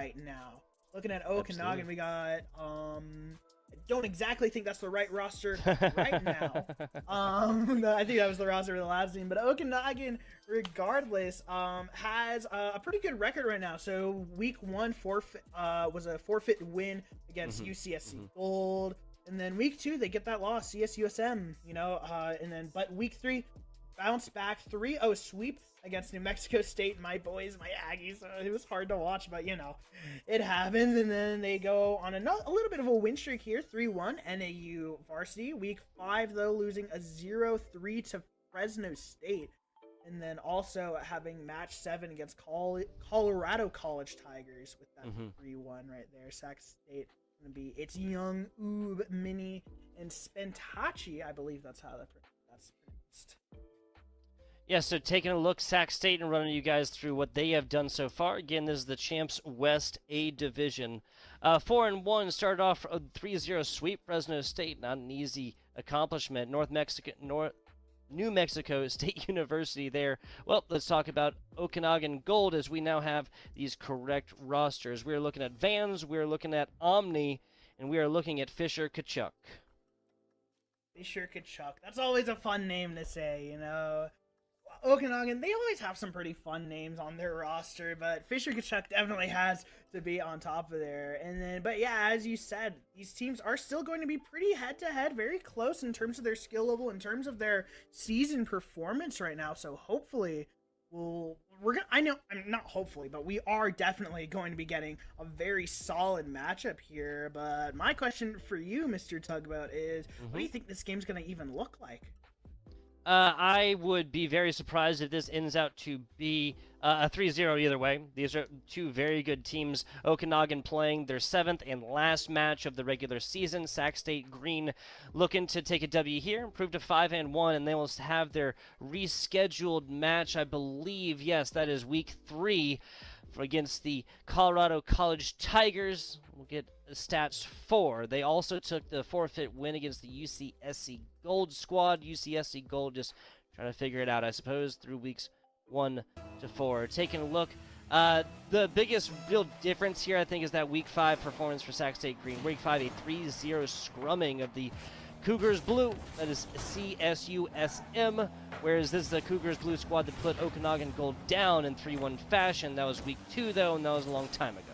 right now. Looking at Okanagan, Absolutely. we got I don't exactly think that's the right roster right now. I think that was the roster of the last team, but Okanagan, regardless, has a pretty good record right now. So week one was a forfeit win against UCSC Gold, and then week two they get that loss, CSUSM, and then but week three bounce back 3-0 sweep against New Mexico State, my boys, my Aggies. So it was hard to watch, but it happened. And then they go on a little bit of a win streak here, 3-1 NAU varsity. Week 5 though, losing a 0-3 to Fresno State, and then also having match 7 against Colorado College Tigers with that 3-1 right there. Sac State gonna be it's Young Oob Mini and Spentachi, I believe that's pronounced. Yeah, so taking a look, Sac State, and running you guys through what they have done so far. Again, this is the Champs West A Division. 4-1, started off a 3-0 sweep. Fresno State, not an easy accomplishment. New Mexico State University there. Well, let's talk about Okanagan Gold as we now have these correct rosters. We're looking at Vans, we're looking at Omni, and we are looking at Fisher Kachuk. Fisher Kachuk. That's always a fun name to say, Okanagan, they always have some pretty fun names on their roster, but Fisher Kachuk definitely has to be on top of there. And then, but yeah, as you said, these teams are still going to be pretty head-to-head, very close in terms of their skill level, in terms of their season performance right now. So hopefully, not hopefully, but we are definitely going to be getting a very solid matchup here. But my question for you, Mr. Tugboat, is what do you think this game's going to even look like? I would be very surprised if this ends out to be a 3-0 either way. These are two very good teams. Okanagan playing their 7th and last match of the regular season. Sac State Green looking to take a W here, improve to 5-1, and they will have their rescheduled match, I believe. Yes, that is week 3 against the Colorado College Tigers. We'll get stats 4. They also took the forfeit win against the UCSC Gold squad. UCSC Gold just trying to figure it out, I suppose, through weeks 1 to 4. Taking a look, the biggest real difference here, I think, is that week 5 performance for Sac State Green. Week 5, a 3-0 scrumming of the Cougars Blue. That is CSUSM, whereas this is the Cougars Blue squad that put Okanagan Gold down in 3-1 fashion. That was week 2, though, and that was a long time ago.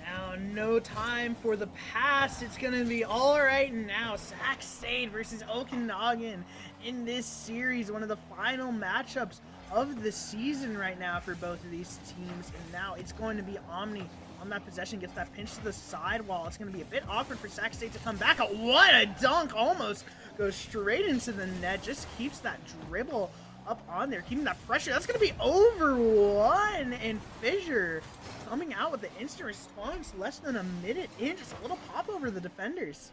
Now, no time for the past. It's going to be all right now. Sac State versus Okanagan in this series. One of the final matchups of the season right now for both of these teams. And now it's going to be Omni on that possession. Gets that pinch to the sidewall. It's going to be a bit awkward for Sac State to come back. What a dunk. Almost goes straight into the net. Just keeps that dribble up on there, keeping that pressure. That's going to be over 1. And Fisher coming out with the instant response less than a minute in. Just a little pop over the defenders.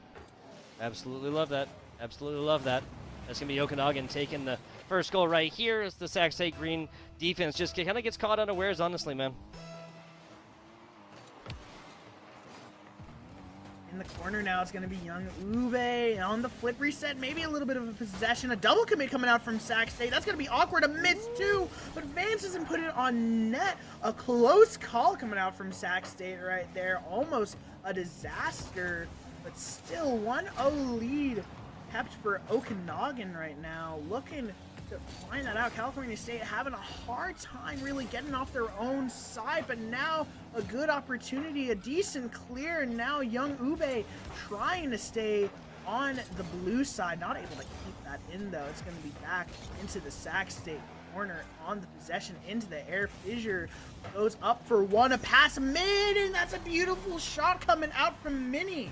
Absolutely love that. Absolutely love that. That's going to be Okanagan taking the first goal right here as the Sac State Green defense just kind of gets caught unawares, honestly, man. In the corner now, it's going to be Young Ube on the flip reset. Maybe a little bit of a possession. A double commit coming out from Sac State. That's going to be awkward. A miss, too. But Vance doesn't put it on net. A close call coming out from Sac State right there. Almost a disaster. But still, 1-0 lead kept for Okanagan right now. Looking to find that out. California State having a hard time really getting off their own side, but now a good opportunity, a decent clear, and now Young Ube trying to stay on the blue side, not able to keep that in though. It's going to be back into the Sac State corner on the possession into the air. Fisher goes up for 1, a pass mid, and that's a beautiful shot coming out from Mini.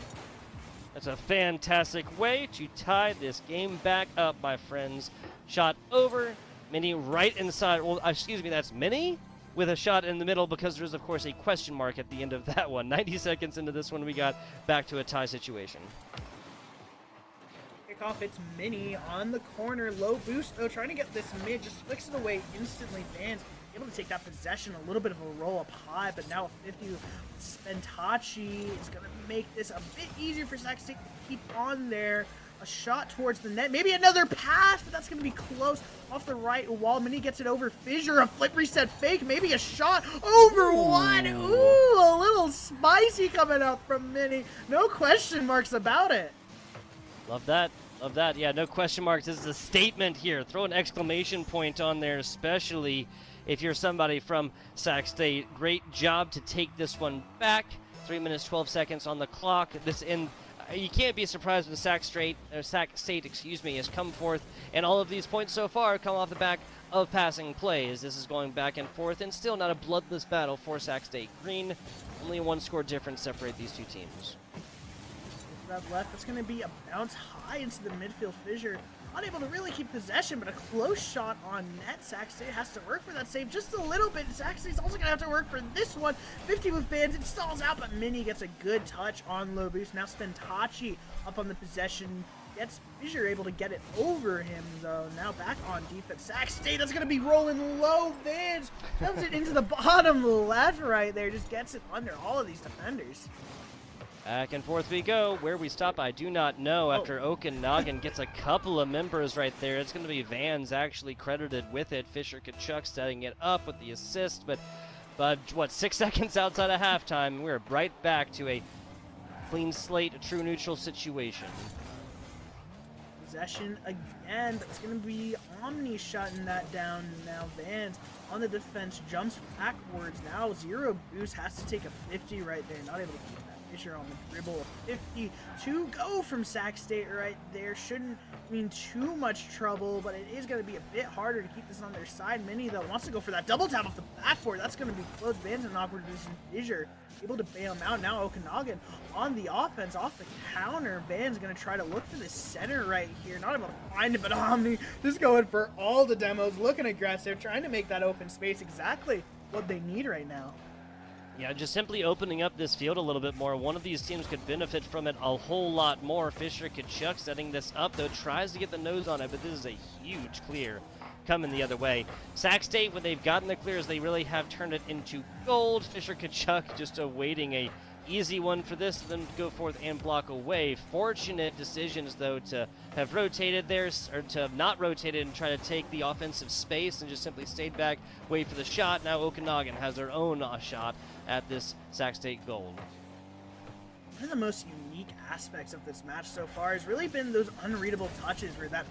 That's a fantastic way to tie this game back up, my friends. Shot over, Mini right inside. Well, excuse me, that's Mini with a shot in the middle because there's, of course, a question mark at the end of that one. 90 seconds into this one, we got back to a tie situation. Kickoff, it's Mini on the corner. Low boost, though, trying to get this mid. Just flicks it away instantly. Vans able to take that possession, a little bit of a roll up high, but now a 50 with Spentachi is going to make this a bit easier for Sac State to keep on there. a shot towards the net. Maybe another pass, but that's going to be close off the right wall. Mini gets it over Fissure. A flip reset fake. Maybe a shot over one. Ooh, a little spicy coming up from Mini. No question marks about it. Love that. Love that. Yeah, no question marks. This is a statement here. Throw an exclamation point on there, especially if you're somebody from Sac State. Great job to take this one back. 3 minutes, 12 seconds on the clock. You can't be surprised when Sac State, has come forth, and all of these points so far come off the back of passing plays. This is going back and forth, and still not a bloodless battle for Sac State Green. Only a one-score difference separate these two teams. That left, that's going to be a bounce high into the midfield Fissure. Unable to really keep possession, but a close shot on net. Sac State has to work for that save just a little bit. Sac State's also going to have to work for this one. 50 with fans, it stalls out, but Mini gets a good touch on low boost. Now Spentaci up on the possession. Gets Fissure able to get it over him, though. Now back on defense. Sac State, that's going to be rolling low. Vans comes it into the bottom left right there. Just gets it under all of these defenders. Back and forth we go. Where we stop, I do not know. After Okanagan gets a couple of members right there, it's going to be Vans actually credited with it. Fissure Kachuk setting it up with the assist, but what, 6 seconds outside of halftime, we're right back to a clean slate, a true neutral situation. Possession again, but it's going to be Omni shutting that down now. Vans on the defense jumps backwards. Now zero boost, has to take a 50 right there. Not able to keep that Fissure on the dribble. 50 to go from Sac State right there. Shouldn't mean too much trouble, but it is going to be a bit harder to keep this on their side. Mini, though, wants to go for that double tap off the backboard. That's going to be close. Vans in an awkward position. Fissure able to bail him out. Now Okanagan on the offense, off the counter. Van's going to try to look for the center right here. Not able to find it, but Omni just going for all the demos. Looking aggressive, trying to make that open space. Exactly what they need right now. Yeah, just simply opening up this field a little bit more. One of these teams could benefit from it a whole lot more. Fissure Kachuk setting this up, though, tries to get the nose on it, but this is a huge clear coming the other way. Sac State, when they've gotten the clears, they really have turned it into gold. Fissure Kachuk just awaiting a easy one for this, then go forth and block away. Fortunate decisions, though, to have rotated there, or to have not rotated and try to take the offensive space and just simply stayed back, wait for the shot. Now Okanagan has their own shot at this Sac State goal. One of the most unique aspects of this match so far has really been those unreadable touches where that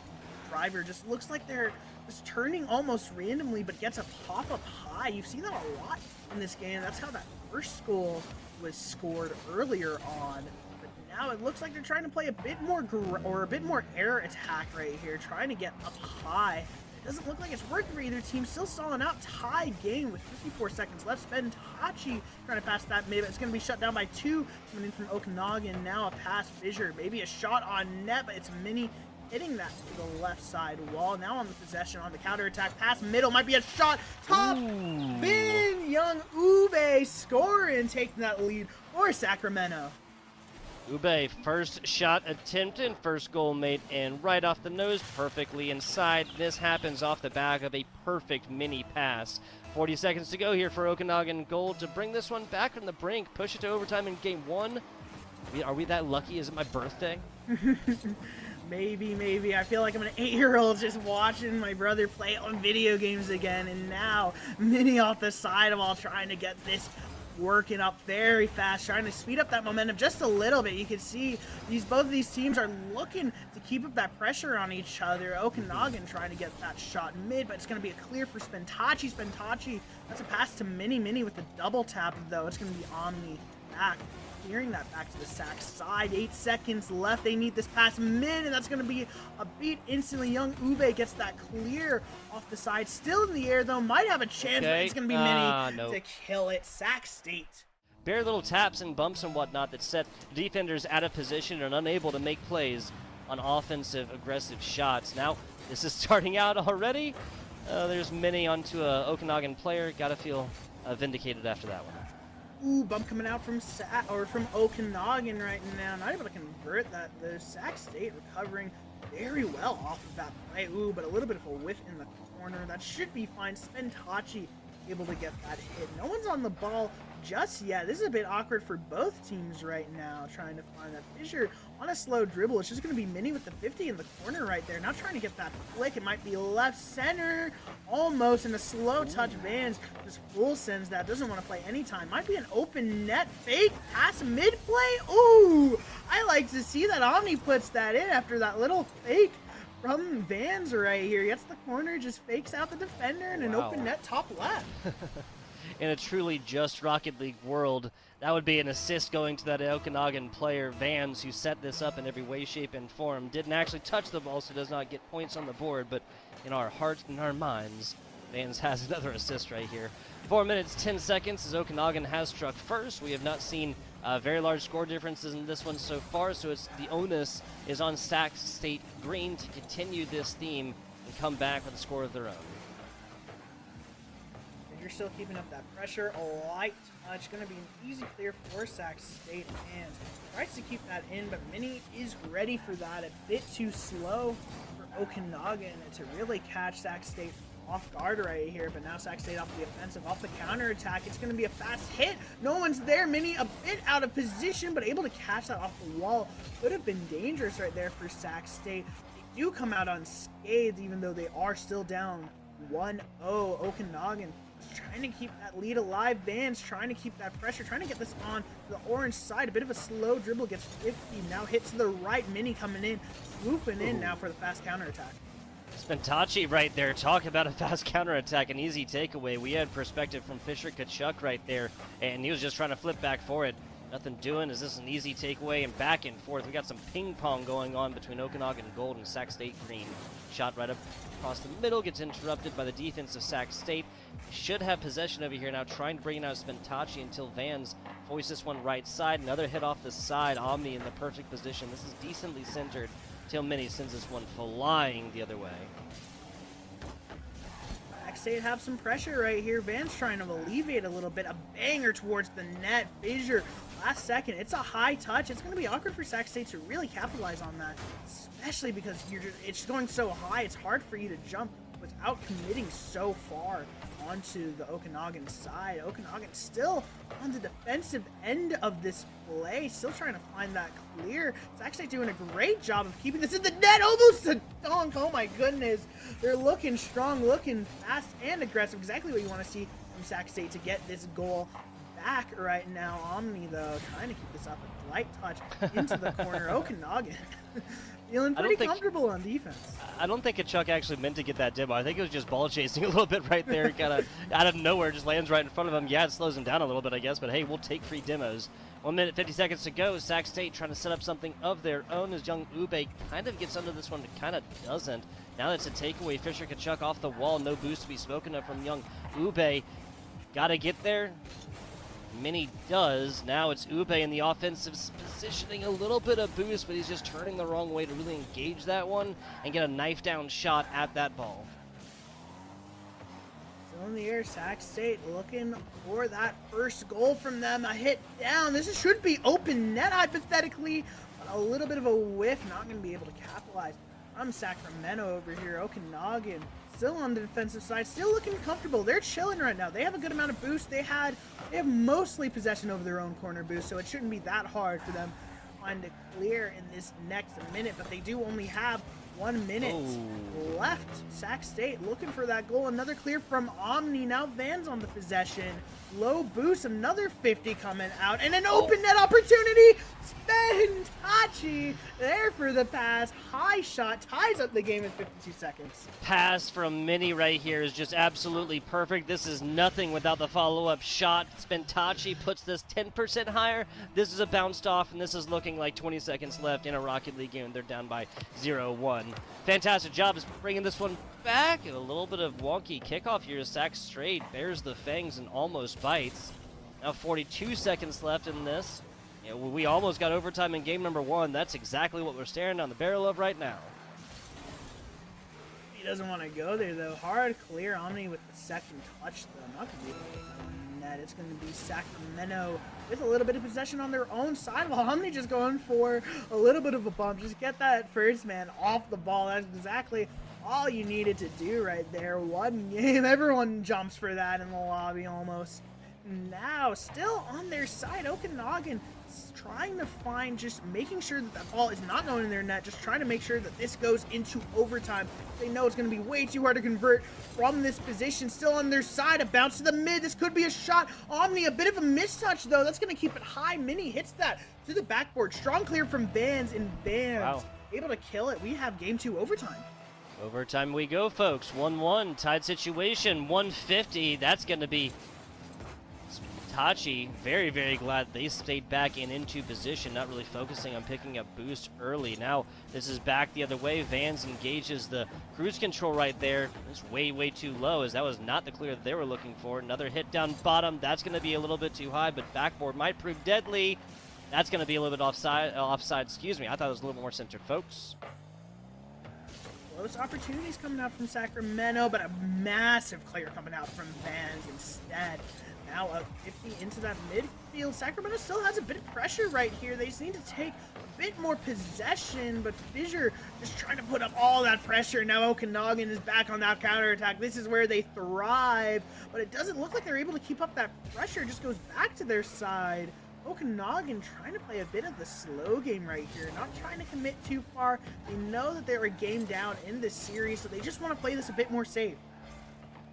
driver just looks like they're just turning almost randomly but gets a pop-up high. You've seen that a lot in this game. That's how that first goal was scored earlier on. But now it looks like they're trying to play a bit more air attack right here, trying to get up high. Doesn't look like it's working for either team. Still stalling out. Tie game with 54 seconds left. Spentaci trying to pass that mid, but it's going to be shut down by two. Coming in from Okanagan. Now a pass. Fissure. Maybe a shot on net, but it's Mini hitting that to the left side wall. Now on the possession, on the counter attack. Pass middle. Might be a shot. Top. Bin Young Ube scoring, taking that lead for Sacramento. Ube, first shot attempted, first goal made, and right off the nose, perfectly inside. This happens off the back of a perfect Mini pass. 40 seconds to go here for Okanagan goal to bring this one back from the brink, push it to overtime in game one. Are we that lucky? Is it my birthday? Maybe. I feel like I'm an 8-year-old just watching my brother play on video games again, and now Mini off the side while trying to get this working up very fast, trying to speed up that momentum just a little bit. You can see both of these teams are looking to keep up that pressure on each other. Okanagan trying to get that shot mid, but it's going to be a clear for Spentaci. Spentaci, that's a pass to Mini with the double tap, though. It's going to be Omni back, clearing that back to the Sac side. 8 seconds left. They need this pass mid, and that's going to be a beat instantly. Young Ube gets that clear off the side. Still in the air, though. Might have a chance, but it's going to be Mini to kill it. Sac State. Bare little taps and bumps and whatnot that set defenders out of position and unable to make plays on offensive, aggressive shots. Now, this is starting out already. There's Mini onto a Okanagan player. Gotta feel vindicated after that one. Ooh, bump coming out from Okanagan right now. Not able to convert that. The Sac State recovering very well off of that play. Ooh, but a little bit of a whiff in the corner. That should be fine. Spentaci able to get that hit. No one's on the ball just yet. This is a bit awkward for both teams right now, trying to find that Fisher on a slow dribble. It's just going to be Mini with the 50 in the corner right there. Now trying to get that flick. It might be left center, almost, in a slow touch. Vans just full sends that. Doesn't want to play anytime. Might be an open net fake pass mid-play. Ooh, I like to see that. Omni puts that in after that little fake from Vans right here. Gets the corner, just fakes out the defender, and an open net top left. In a truly just Rocket League world, that would be an assist going to that Okanagan player, Vans, who set this up in every way, shape, and form. Didn't actually touch the ball, so does not get points on the board, but in our hearts and our minds, Vans has another assist right here. 4 minutes, 10 seconds as Okanagan has struck first. We have not seen very large score differences in this one so far, so the onus is on Sac State Green to continue this theme and come back with a score of their own. You're still keeping up that pressure. A light touch. Going to be an easy clear for Sac State. And tries to keep that in, but Mini is ready for that. A bit too slow for Okanagan to really catch Sac State off guard right here. But now Sac State off the offensive, off the counter attack. It's going to be a fast hit. No one's there. Mini a bit out of position, but able to catch that off the wall. Could have been dangerous right there for Sac State. They do come out unscathed, even though they are still down 1-0. Okanagan trying to keep that lead alive. Vans trying to keep that pressure, trying to get this on the orange side. A bit of a slow dribble, gets 50. Now hits to the right. Mini coming in, swooping in now for the fast counterattack. Spentachi right there. Talk about a fast counterattack, an easy takeaway. We had perspective from Fisher Kachuk right there, and he was just trying to flip back for it. Nothing doing. Is this an easy takeaway? And back and forth. We got some ping pong going on between Okanagan Gold and Sac State Green. Shot right up across the middle, gets interrupted by the defense of Sac State. Should have possession over here now, trying to bring it out Spentachi until Vans foists this one right side. Another hit off the side. Omni in the perfect position. This is decently centered till Mini sends this one flying the other way. Sac State have some pressure right here. Vans trying to alleviate a little bit. A banger towards the net. Fisher, last second. It's a high touch. It's going to be awkward for Sac State to really capitalize on that, especially because it's going so high. It's hard for you to jump without committing so far onto the Okanagan side. Okanagan still on the defensive end of this play, still trying to find that clear. It's actually doing a great job of keeping this in the net. Almost a dunk. Oh my goodness. They're looking strong, looking fast and aggressive. Exactly what you want to see from Sac State to get this goal back right now. Omni, though, trying to keep this up. A light touch into the corner. Okanagan feeling pretty comfortable on defense. I don't think Kachuk actually meant to get that demo. I think it was just ball chasing a little bit right there. Kind of out of nowhere, just lands right in front of him. Yeah, it slows him down a little bit, I guess, but hey, we'll take free demos. 1 minute, 50 seconds to go. Sac State trying to set up something of their own as young Ube kind of gets under this one, but kind of doesn't. Now that's a takeaway. Fisher Kachuk off the wall. No boost to be spoken of from young Ube. Got to get there. Mini does. Now it's Ube in the offensive positioning, a little bit of boost, but he's just turning the wrong way to really engage that one and get a knife down shot at that ball. Still in the air, Sac State looking for that first goal from them. A hit down. This should be open net hypothetically, but a little bit of a whiff. Not going to be able to capitalize from Sacramento over here. Okanagan still on the defensive side, still looking comfortable. They're chilling right now. They have a good amount of boost. They have mostly possession over their own corner boost, so it shouldn't be that hard for them to find it clear in this next minute, but they do only have 1 minute left. Sac State looking for that goal. Another clear from Omni. Now Vans on the possession. Low boost, another 50 coming out, and an open net opportunity. Spentachi there for the pass. High shot ties up the game in 52 seconds. Pass from Mini right here is just absolutely perfect. This is nothing without the follow-up shot. Spentachi puts this 10% higher. This is a bounced off, and this is looking like 20 seconds left in a Rocket League game. They're down by 0-1. Fantastic job is bringing this one back. A little bit of wonky kickoff here. Sac State bears the fangs and almost bites. Now 42 seconds left in this. Yeah, we almost got overtime in game number 1. That's exactly what we're staring down the barrel of right now. He doesn't want to go there, though. Hard clear. Omni with the second touch, though. Not going to be able to get that on net. It's going to be Sacramento with a little bit of possession on their own side, while Omni just going for a little bit of a bump. Just get that first man off the ball. That's exactly all you needed to do right there. One game. Everyone jumps for that in the lobby almost. now still on their side. Okanagan trying to find, just making sure that that ball is not going in their net, just trying to make sure that this goes into overtime. They know it's going to be way too hard to convert from this position. Still on their side, a bounce to the mid. This could be a shot. Omni, a bit of a mistouch though. That's going to keep it high. Mini hits that to the backboard. Strong clear from Vans, and Vans able to kill it. We have game 2 overtime. Overtime we go, folks. 1-1, tied situation, 150. That's going to be Tachi. Very, very glad they stayed back and into position, not really focusing on picking up boost early. Now, this is back the other way. Vans engages the cruise control right there. It's way, way too low, as that was not the clear that they were looking for. Another hit down bottom. That's going to be a little bit too high, but backboard might prove deadly. That's going to be a little bit offside, excuse me. I thought it was a little more centered, folks. Close opportunities coming out from Sacramento, but a massive clear coming out from Vans instead. Now a 50 into that midfield. Sacramento still has a bit of pressure right here. They just need to take a bit more possession, but Fissure just trying to put up all that pressure. Now Okanagan is back on that counterattack. This is where they thrive, but it doesn't look like they're able to keep up that pressure. It just goes back to their side. Okanagan trying to play a bit of the slow game right here, not trying to commit too far. They know that they're a game down in this series, so they just want to play this a bit more safe.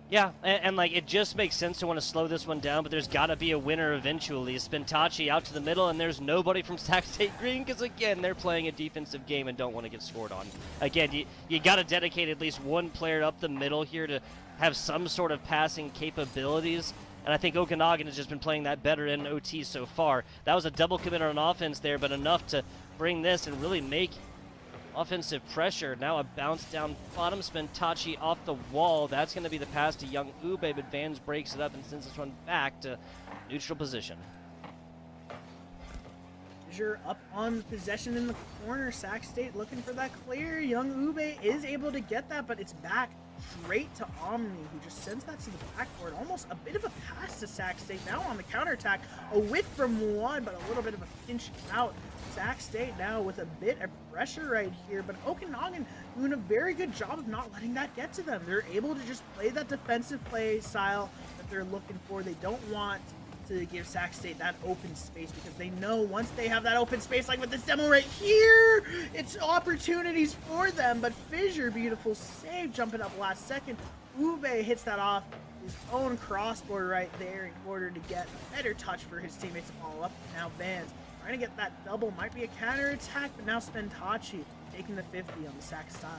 Yeah, and like, it just makes sense to want to slow this one down, but there's got to be a winner eventually. Spintachi out to the middle, and there's nobody from Sac State Green, because again, they're playing a defensive game and don't want to get scored on. Again, you got to dedicate at least one player up the middle here to have some sort of passing capabilities. And I think Okanagan has just been playing that better in OT so far. That was a double commit on offense there, but enough to bring this and really make offensive pressure. Now a bounce down bottom, Spintachi off the wall. That's going to be the pass to young Ube, but Vans breaks it up and sends this one back to neutral position. Fissure up on possession in the corner. Sac State looking for that clear. Young Ube is able to get that, but it's back straight to Omni, who just sends that to the backboard. Almost a bit of a pass to Sac State. Now on the counterattack, a whiff from one, but a little bit of a pinch out. Sac State now with a bit of pressure right here, but Okanagan doing a very good job of not letting that get to them. They're able to just play that defensive play style that they're looking for. They don't want to give Sac State that open space, because they know once they have that open space, like with this demo right here, it's opportunities for them. But Fissure, beautiful save, jumping up last second. Ube hits that off his own crossboard right there in order to get a better touch for his teammates to follow up. Now Vans trying to get that double, might be a counter attack, but now Spintachi taking the 50 on the Sac side.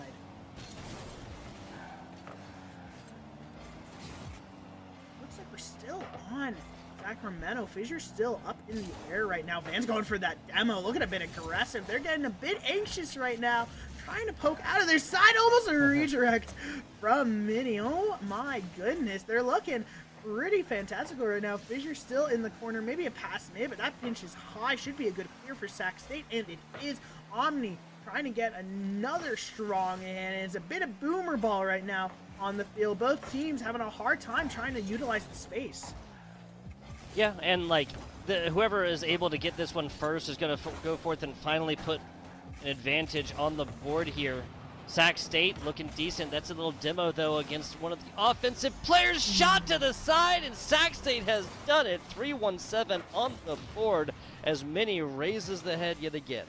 Looks like we're still on Sacramento. Fissure's still up in the air right now. Van's going for that demo, looking a bit aggressive. They're getting a bit anxious right now, trying to poke out of their side. Almost a redirect from Mini. Oh my goodness, they're looking pretty fantastical right now. Fissure still in the corner, maybe a pass mid, but that pinch is high. Should be a good clear for Sac State, and it is. Omni trying to get another strong hand, and it's a bit of boomer ball right now on the field. Both teams having a hard time trying to utilize the space. Yeah, and like, whoever is able to get this one first is going to go forth and finally put an advantage on the board here. Sac State looking decent. That's a little demo, though, against one of the offensive players. Shot to the side, and Sac State has done it. 3-1-7 on the board as Mini raises the head yet again.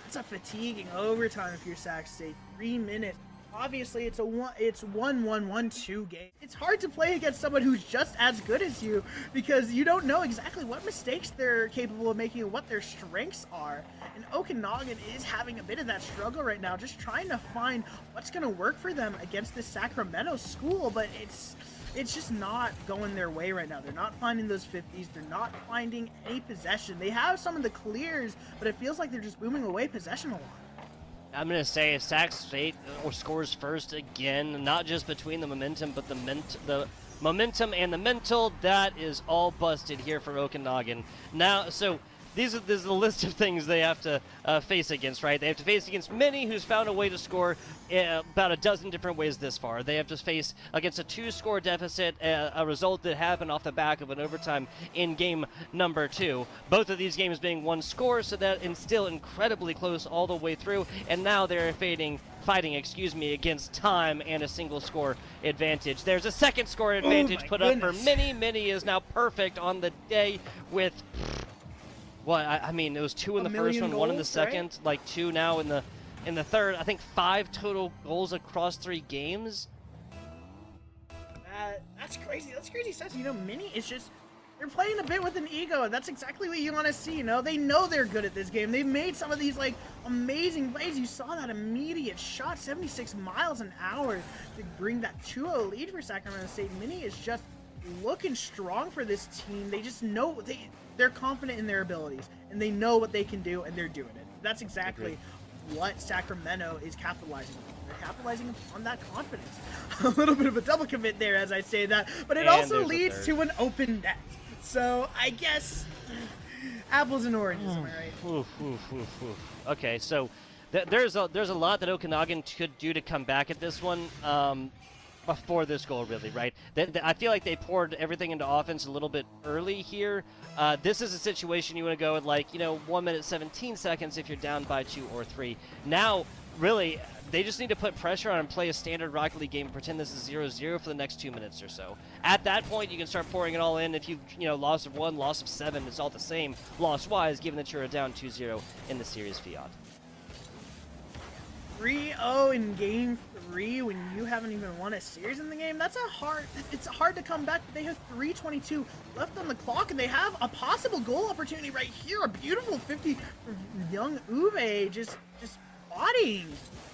That's a fatiguing overtime if you're Sac State. 3 minutes. Obviously, it's 1-1-1-2 game. It's hard to play against someone who's just as good as you, because you don't know exactly what mistakes they're capable of making and what their strengths are. And Okanagan is having a bit of that struggle right now, just trying to find what's going to work for them against this Sacramento school, but it's just not going their way right now. They're not finding those 50s. They're not finding any possession. They have some of the clears, but it feels like they're just booming away possession a lot. I'm going to say if Sac State scores first again, not just between the momentum, but the momentum and the mental, that is all busted here for Okanagan. Now, so This is the list of things they have to face against, right? They have to face against Mini, who's found a way to score about a dozen different ways this far. They have to face against a 2-score deficit, a result that happened off the back of an overtime in game number 2. Both of these games being 1 score, so that is still incredibly close all the way through. And now they're fighting, against time and a single score advantage. There's a second score advantage put up for Mini. Mini is now perfect on the day with. What I mean, it was 2 in the first one, 1 in the second, right? Like 2 now in the third. I think 5 total goals across 3 games. That's crazy. That's crazy stuff. You know, Mini is just, they're playing a bit with an ego. That's exactly what you want to see. You know, they know they're good at this game. They've made some of these like amazing plays. You saw that immediate shot, 76 miles an hour to bring that 2-0 lead for Sacramento State. Mini is just looking strong for this team. They just know they're confident in their abilities, and they know what they can do, and they're doing it. That's exactly what Sacramento is capitalizing on. They're capitalizing on that confidence. A little bit of a double commit there as I say that, but it also leads to an open net. So I guess apples and oranges, am I right? Okay, so there's a lot that Okanagan could do to come back at this one. Before this goal, really, right? I feel like they poured everything into offense a little bit early here. This is a situation you want to go with, like, 1 minute 17 seconds if you're down by 2 or 3. Now, really, they just need to put pressure on and play a standard Rocket League game and pretend this is 0-0 for the next 2 minutes or so. At that point, you can start pouring it all in. If you loss of 1, loss of 7, it's all the same loss-wise, given that you're down 2-0 in the series Fiat. 3-0 in game 3 when you haven't even won a series in the game. It's hard to come back. They have 3:22 left on the clock, and they have a possible goal opportunity right here. A beautiful 50 for young Uwe, just bodying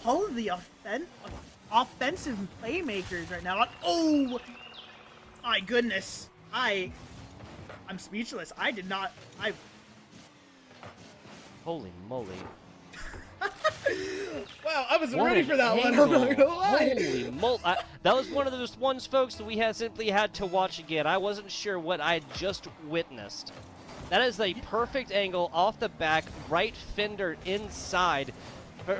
all of the offensive playmakers right now. Oh my goodness, I'm speechless. Holy moly. Wow, I wasn't ready for that one. I'm not gonna lie. Holy moly. That was one of those ones, folks, that we simply had to watch again. I wasn't sure what I had just witnessed. That is a perfect angle off the back, right fender inside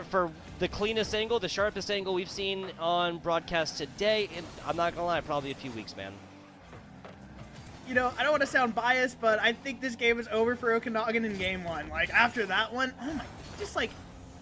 for the cleanest angle, the sharpest angle we've seen on broadcast today. And I'm not gonna lie, probably a few weeks, man. I don't want to sound biased, but I think this game is over for Okanagan in game 1. Like, after that one, oh my,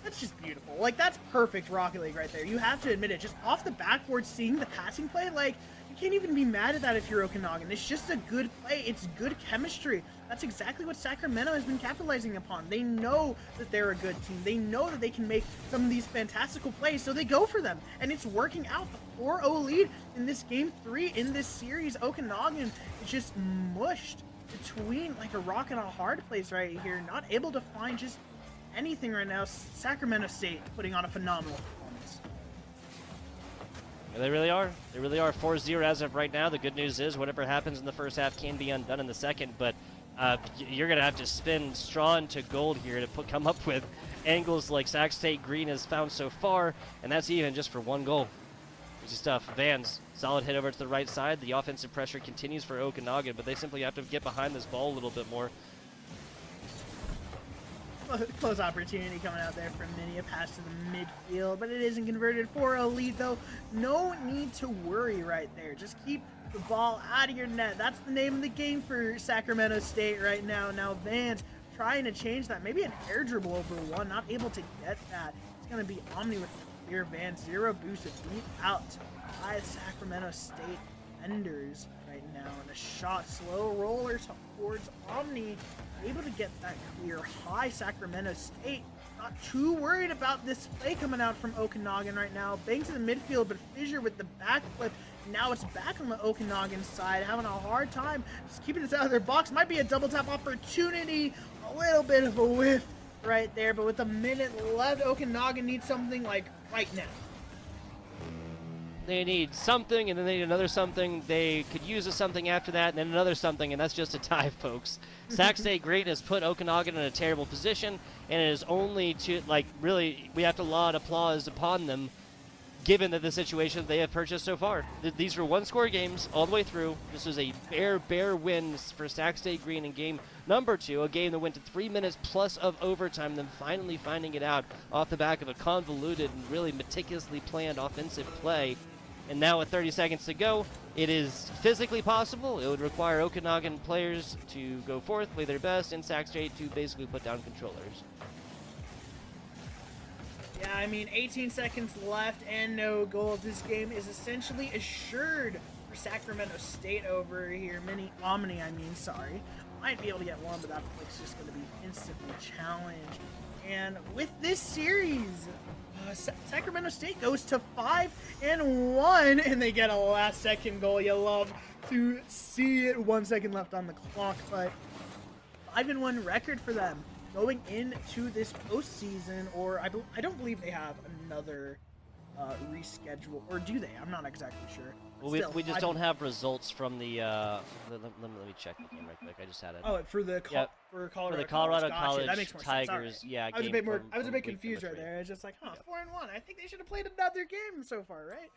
that's just beautiful. Like, that's perfect Rocket League right there. You have to admit it. Just off the backboard, seeing the passing play, like, you can't even be mad at that if you're Okanagan. It's just a good play. It's good chemistry. That's exactly what Sacramento has been capitalizing upon. They know that they're a good team. They know that they can make some of these fantastical plays, so they go for them. And it's working out. The 4-0 lead in this game 3 in this series. Okanagan is just mushed between like a rock and a hard place right here. Not able to find just anything right now. Sacramento State putting on a phenomenal performance. Yeah, they really are. They really are 4-0 as of right now. The good news is whatever happens in the first half can be undone in the second, but you're going to have to spin straw into gold here to come up with angles like Sac State Green has found so far, and that's even just for 1 goal. Easy stuff. Vans, solid hit over to the right side. The offensive pressure continues for Okanagan, but they simply have to get behind this ball a little bit more. Close opportunity coming out there from Mini, a pass to the midfield, but it isn't converted. 4-0 lead though. No need to worry right there. Just keep the ball out of your net. That's the name of the game for Sacramento State right now. Now Vans trying to change that. Maybe an air dribble over 1, not able to get that. It's going to be Omni with the clear. Vans 0 boost, beat out by Sacramento State defenders right now. And a shot, slow roller towards Omni. Able to get that clear high. Sacramento State not too worried about this play coming out from Okanagan right now. Bang to the midfield, but Fissure with the backflip. Now it's back on the Okanagan side, having a hard time just keeping this out of their box. Might be a double tap opportunity. A little bit of a whiff right there, but with a minute left, Okanagan needs something like right now. They need something, and then they need another something. They could use a something after that, and then another something, and that's just a tie, folks. Sac State Great has put Okanagan in a terrible position, and it is only to, like, really, we have to laud applause upon them. given that the situation they have purchased so far. These were one-score games all the way through. This was a bare win for Sac State Green in game number 2, a game that went to 3 minutes plus of overtime, then finally finding it out off the back of a convoluted and really meticulously planned offensive play. And now with 30 seconds to go, it is physically possible. It would require Okanagan players to go forth, play their best, and Sac State to basically put down controllers. Yeah, I mean, 18 seconds left and no goals. This game is essentially assured for Sacramento State over here. Omni, sorry. Might be able to get one, but that flick's just going to be instantly challenged. And with this series, Sacramento State goes to 5-1, and they get a last-second goal. You love to see it. 1 second left on the clock, but 5-1 record for them going into this postseason, or I don't believe they have another reschedule, or do they? I'm not exactly sure. Well, we just don't have results from the. Let me check the game right quick. I just had it. Oh, for Colorado. For the Colorado Gotcha. College That makes more Tigers. sense. Yeah, I was a bit confused right there. It's just like, 4-1. I think they should have played another game so far, right?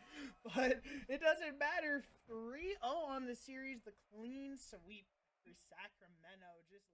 But it doesn't matter. 3-0 on the series. The clean sweep for Sacramento. Just